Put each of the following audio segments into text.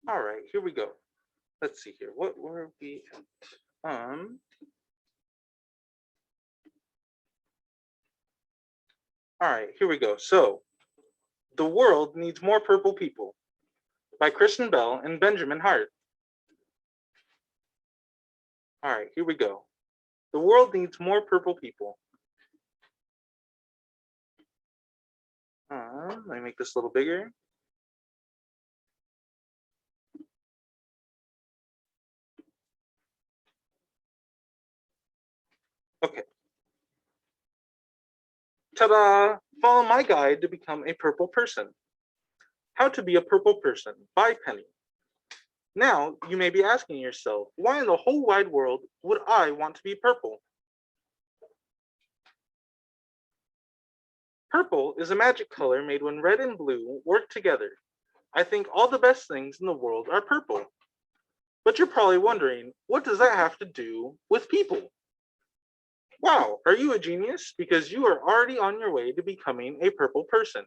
All right, here we go. Let's see here. What were we at? All right, here we go. So, The World Needs More Purple People by Kristen Bell and Benjamin Hart. All right, here we go. The world needs more purple people. Let me make this a little bigger. Okay. Ta-da! Follow my guide to become a purple person. How to be a purple person by Penny. Now, you may be asking yourself, why in the whole wide world would I want to be purple? Purple is a magic color made when red and blue work together. I think all the best things in the world are purple. But you're probably wondering, what does that have to do with people? Wow, are you a genius? Because you are already on your way to becoming a purple person.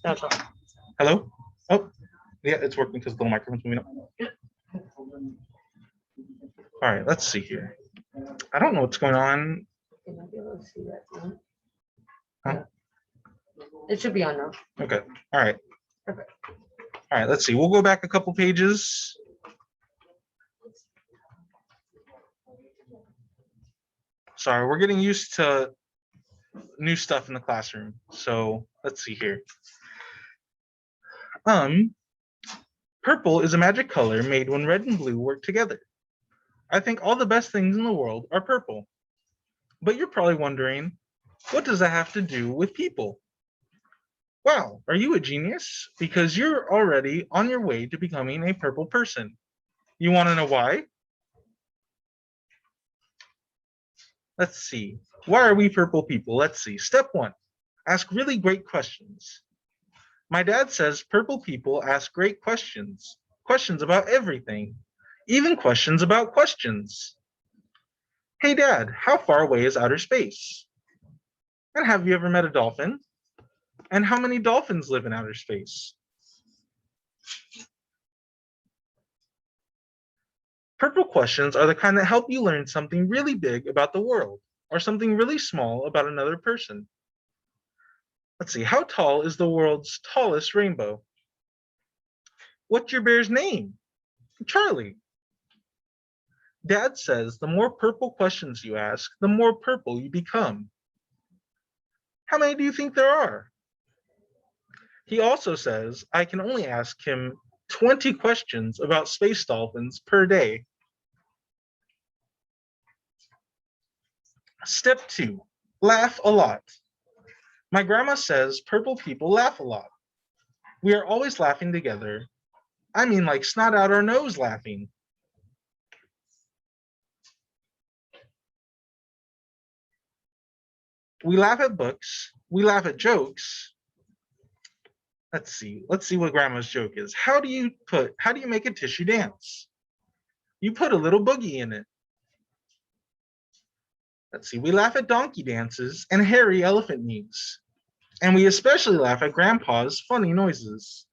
Gotcha. Hello? Oh, yeah, it's working because the little microphone's moving up. All right, let's see here. I don't know what's going on. You might be able to see that now. Huh? It should be on now. Okay, all right. Perfect. All right, let's see. We'll go back a couple pages. Sorry, we're getting used to new stuff in the classroom. So let's see here. Purple is a magic color made when red and blue work together. I think all the best things in the world are purple. But you're probably wondering, what does that have to do with people? Wow, are you a genius? Because you're already on your way to becoming a purple person. You want to know why? Let's see. Why are we purple people? Let's see. Step 1, ask really great questions. My dad says purple people ask great questions. Questions about everything. Even questions about questions. Hey Dad, how far away is outer space? And have you ever met a dolphin? And how many dolphins live in outer space? Purple questions are the kind that help you learn something really big about the world or something really small about another person. Let's see, how tall is the world's tallest rainbow? What's your bear's name? Charlie. Dad says the more purple questions you ask, the more purple you become. How many do you think there are? He also says I can only ask him 20 questions about space dolphins per day. Step 2, laugh a lot. My grandma says purple people laugh a lot. We are always laughing together. I mean, like snot out our nose laughing. We laugh at books. We laugh at jokes. Let's see what grandma's joke is. How do you make a tissue dance? You put a little boogie in it. Let's see, we laugh at donkey dances and hairy elephant knees. And we especially laugh at grandpa's funny noises.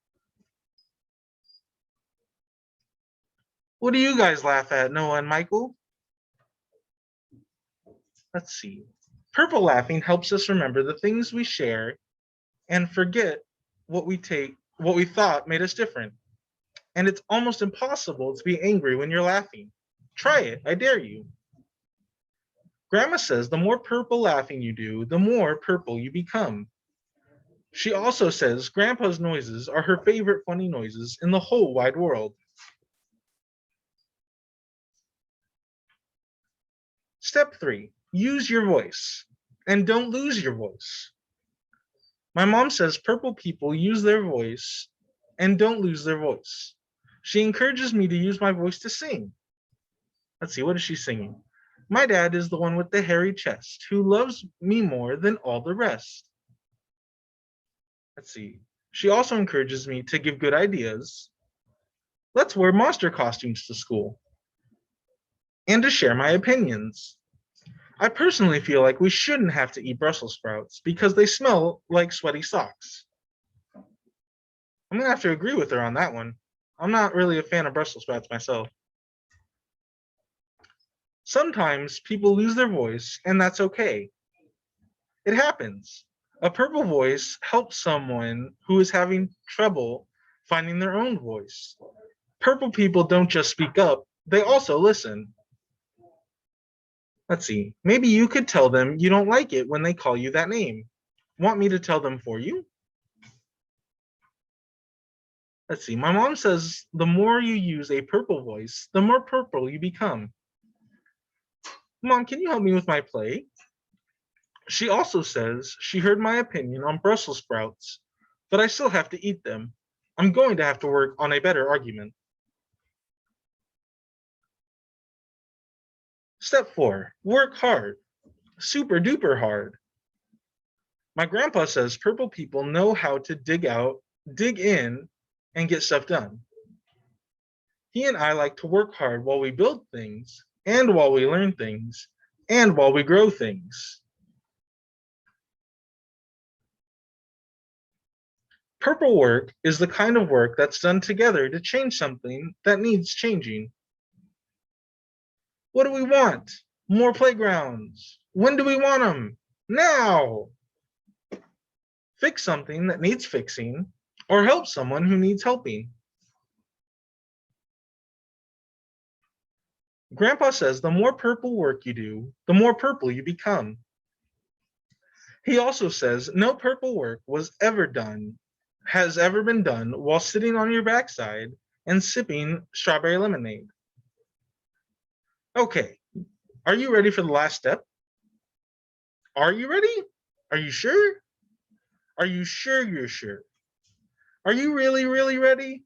What do you guys laugh at, Noah and Michael? Let's see. Purple laughing helps us remember the things we share and forget what we thought made us different. And it's almost impossible to be angry when you're laughing. Try it, I dare you. Grandma says the more purple laughing you do, the more purple you become. She also says Grandpa's noises are her favorite funny noises in the whole wide world. Step 3, use your voice. And don't lose your voice. My mom says purple people use their voice and don't lose their voice. She encourages me to use my voice to sing. Let's see, what is she singing? My dad is the one with the hairy chest who loves me more than all the rest. Let's see. She also encourages me to give good ideas. Let's wear monster costumes to school. And to share my opinions. I personally feel like we shouldn't have to eat Brussels sprouts because they smell like sweaty socks. I'm gonna have to agree with her on that one. I'm not really a fan of Brussels sprouts myself. Sometimes people lose their voice, and that's okay. It happens. A purple voice helps someone who is having trouble finding their own voice. Purple people don't just speak up, they also listen. Let's see, maybe you could tell them you don't like it when they call you that name. Want me to tell them for you? Let's see, my mom says the more you use a purple voice, the more purple you become. Mom, can you help me with my play? She also says she heard my opinion on Brussels sprouts, but I still have to eat them. I'm going to have to work on a better argument. Step 4, work hard. Super duper hard. My grandpa says purple people know how to dig in, and get stuff done. He and I like to work hard while we build things, and while we learn things, and while we grow things. Purple work is the kind of work that's done together to change something that needs changing. What do we want? More playgrounds. When do we want them? Now! Fix something that needs fixing, or help someone who needs helping. Grandpa says the more purple work you do, the more purple you become. He also says no purple work has ever been done while sitting on your backside and sipping strawberry lemonade. Okay, are you ready for the last step? Are you ready? Are you sure? Are you sure you're sure? Are you really, really ready?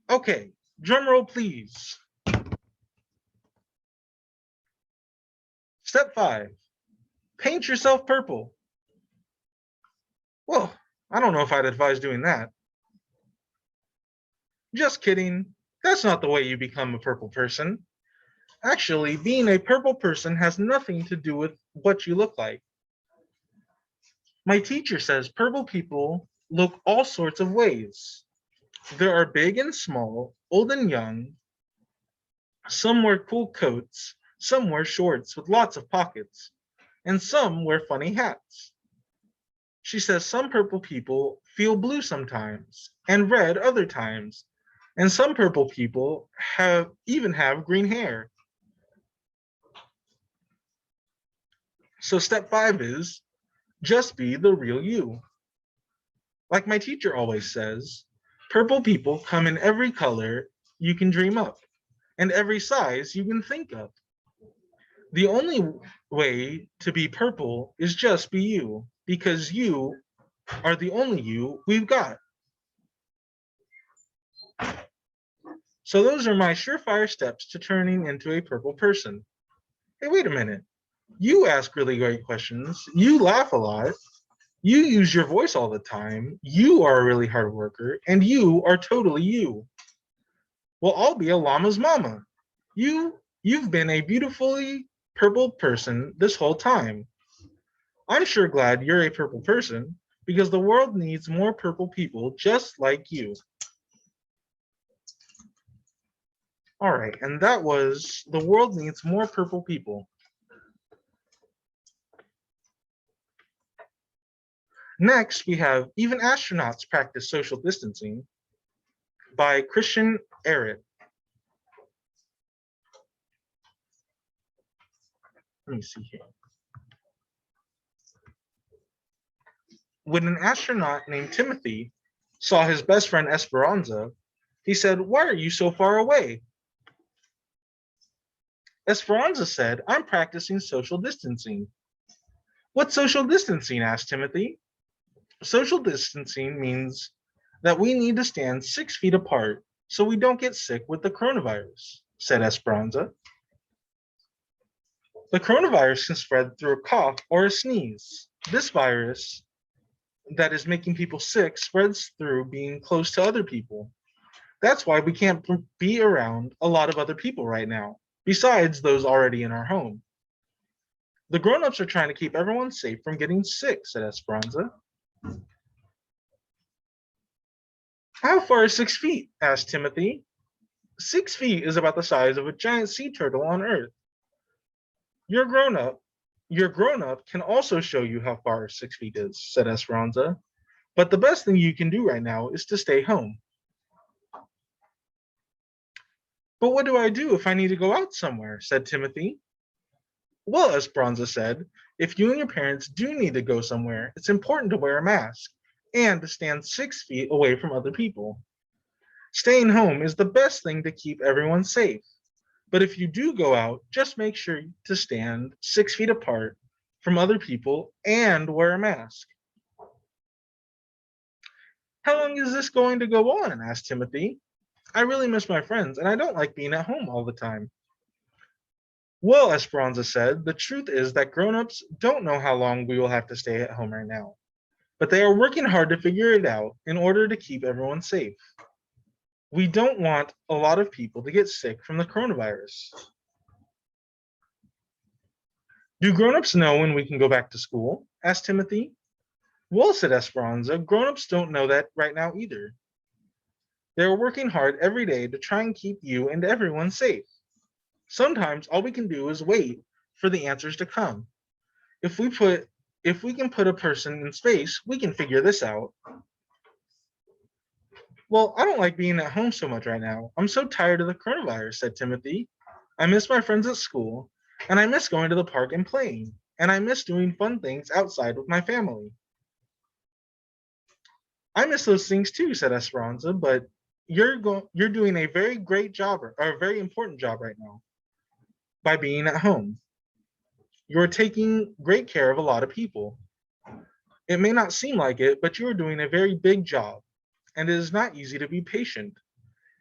Okay, drum roll please. Step 5, paint yourself purple. Well, I don't know if I'd advise doing that. Just kidding. That's not the way you become a purple person. Actually, being a purple person has nothing to do with what you look like. My teacher says purple people look all sorts of ways. There are big and small, old and young. Some wear cool coats, some wear shorts with lots of pockets, and some wear funny hats. She says some purple people feel blue sometimes and red other times, and some purple people have green hair. So step 5 is just be the real you. Like my teacher always says, purple people come in every color you can dream up and every size you can think of. The only way to be purple is just be you, because you are the only you we've got. So those are my surefire steps to turning into a purple person. Hey, wait a minute. You ask really great questions. You laugh a lot. You use your voice all the time. You are a really hard worker, and you are totally you. Well, I'll be a llama's mama. You've been a beautifully purple person this whole time. I'm sure glad you're a purple person because the world needs more purple people just like you. All right, and that was The World Needs More Purple People. Next, we have Even Astronauts Practice Social Distancing by Kristen Ehret. Let me see here. When an astronaut named Timothy saw his best friend Esperanza, he said, "Why are you so far away?" Esperanza said, "I'm practicing social distancing." "What's social distancing?" asked Timothy. "Social distancing means that we need to stand 6 feet apart so we don't get sick with the coronavirus," said Esperanza. "The coronavirus can spread through a cough or a sneeze. This virus that is making people sick spreads through being close to other people. That's why we can't be around a lot of other people right now, besides those already in our home. The grown-ups are trying to keep everyone safe from getting sick," said Esperanza. "How far is 6 feet?" asked Timothy. 6 feet is about the size of a giant sea turtle on Earth. Your grown-up can also show you how far 6 feet is," said Esperanza. "But the best thing you can do right now is to stay home." "But what do I do if I need to go out somewhere?" said Timothy. "Well," Esperanza said, "if you and your parents do need to go somewhere, it's important to wear a mask and to stand 6 feet away from other people. Staying home is the best thing to keep everyone safe. But if you do go out, just make sure to stand 6 feet apart from other people and wear a mask." "How long is this going to go on?" asked Timothy. "I really miss my friends and I don't like being at home all the time." "Well," Esperanza said, "the truth is that grown-ups don't know how long we will have to stay at home right now, but they are working hard to figure it out in order to keep everyone safe. We don't want a lot of people to get sick from the coronavirus." "Do grown-ups know when we can go back to school?" asked Timothy. "Well," said Esperanza, "grown-ups don't know that right now either. They are working hard every day to try and keep you and everyone safe. Sometimes all we can do is wait for the answers to come. If we can put a person in space, we can figure this out." "Well, I don't like being at home so much right now. I'm so tired of the coronavirus," said Timothy. "I miss my friends at school, and I miss going to the park and playing, and I miss doing fun things outside with my family." "I miss those things too," said Esperanza, "but you're doing a very great job or a very important job right now by being at home. You're taking great care of a lot of people. It may not seem like it, but you're doing a very big job, and it is not easy to be patient.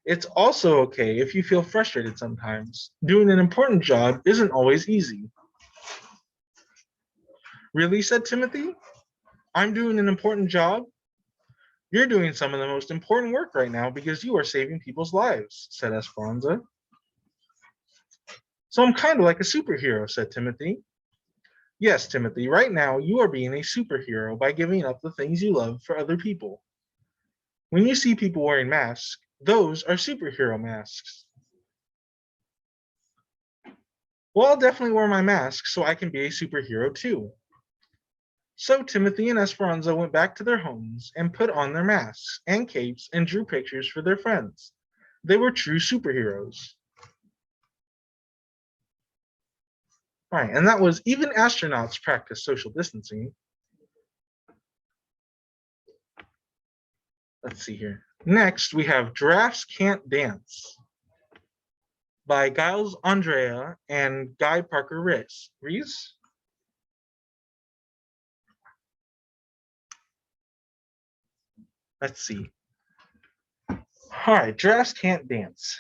It's also okay if you feel frustrated sometimes. Doing an important job isn't always easy." "Really?" said Timothy. "I'm doing an important job?" "You're doing some of the most important work right now because you are saving people's lives," said Esperanza. "So I'm kind of like a superhero," said Timothy. "Yes, Timothy, right now you are being a superhero by giving up the things you love for other people. When you see people wearing masks, those are superhero masks." "Well, I'll definitely wear my mask so I can be a superhero too." So Timothy and Esperanza went back to their homes and put on their masks and capes and drew pictures for their friends. They were true superheroes. All right, and that was Even Astronauts Practice Social Distancing. Let's see here. Next, we have Giraffes Can't Dance by Giles, Andreae, and Guy Parker-Rees. Rees? Let's see. All right, Giraffes Can't Dance.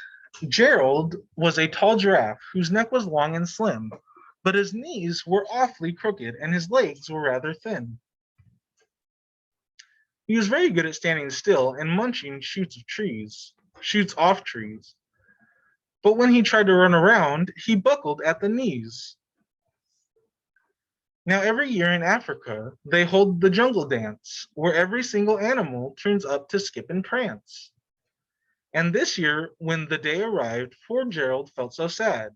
Gerald was a tall giraffe whose neck was long and slim, but his knees were awfully crooked and his legs were rather thin. He was very good at standing still and munching shoots off trees. But when he tried to run around, he buckled at the knees. Now, every year in Africa, they hold the jungle dance, where every single animal turns up to skip and prance. And this year, when the day arrived, poor Gerald felt so sad,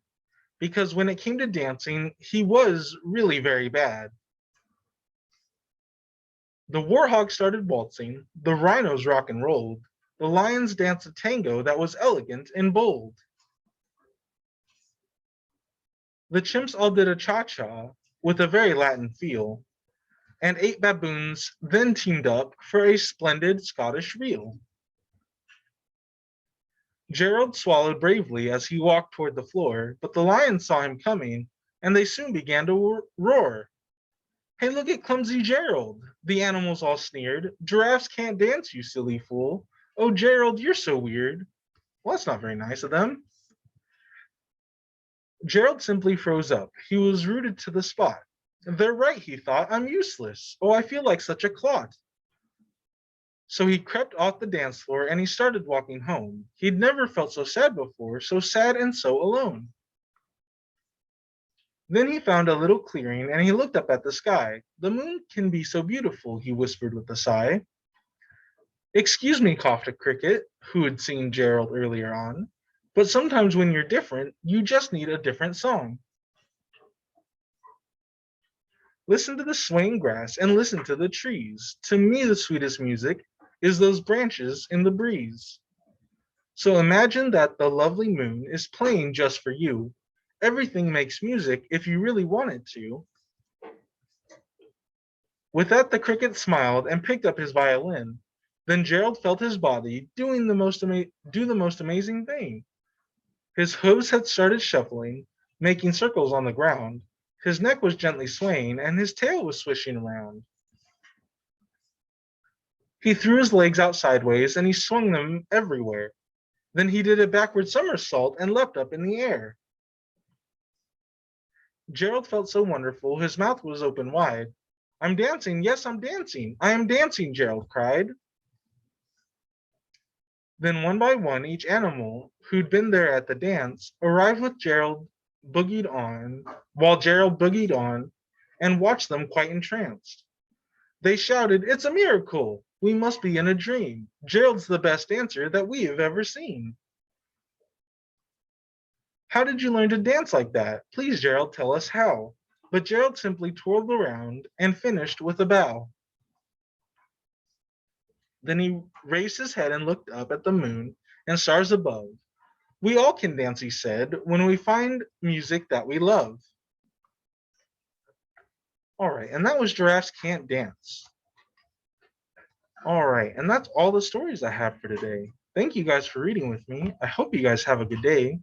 because when it came to dancing, he was really very bad. The warhog started waltzing, the rhinos rock and rolled, the lions danced a tango that was elegant and bold. The chimps all did a cha-cha with a very Latin feel, and 8 baboons then teamed up for a splendid Scottish reel. Gerald swallowed bravely as he walked toward the floor, but the lions saw him coming, and they soon began to roar. Hey, look at clumsy Gerald! The animals all sneered. Giraffes can't dance, you silly fool. Oh, Gerald, you're so weird. Well, that's not very nice of them. Gerald simply froze up. He was rooted to the spot. They're right, he thought. I'm useless. Oh, I feel like such a clot. So he crept off the dance floor and he started walking home. He'd never felt so sad before, so sad and so alone. Then he found a little clearing and he looked up at the sky. The moon can be so beautiful, he whispered with a sigh. Excuse me, coughed a cricket, who had seen Gerald earlier on, but sometimes when you're different, you just need a different song. Listen to the swaying grass and listen to the trees. To me, the sweetest music is those branches in the breeze. So imagine that the lovely moon is playing just for you. Everything makes music if you really want it to. With that, the cricket smiled and picked up his violin. Then Gerald felt his body do the most amazing thing. His hooves had started shuffling, making circles on the ground. His neck was gently swaying, and his tail was swishing around. He threw his legs out sideways, and he swung them everywhere. Then he did a backward somersault and leapt up in the air. Gerald felt so wonderful, his mouth was open wide. I'm dancing, yes, I'm dancing. I am dancing, Gerald cried. Then one by one, each animal who'd been there at the dance arrived with Gerald boogied on, while Gerald boogied on and watched them quite entranced. They shouted, it's a miracle! We must be in a dream. Gerald's the best dancer that we have ever seen. How did you learn to dance like that? Please, Gerald, tell us how. But Gerald simply twirled around and finished with a bow. Then he raised his head and looked up at the moon and stars above. We all can dance, he said, when we find music that we love. All right, and that was Giraffes Can't Dance. All right, and that's all the stories I have for today. Thank you guys for reading with me. I hope you guys have a good day.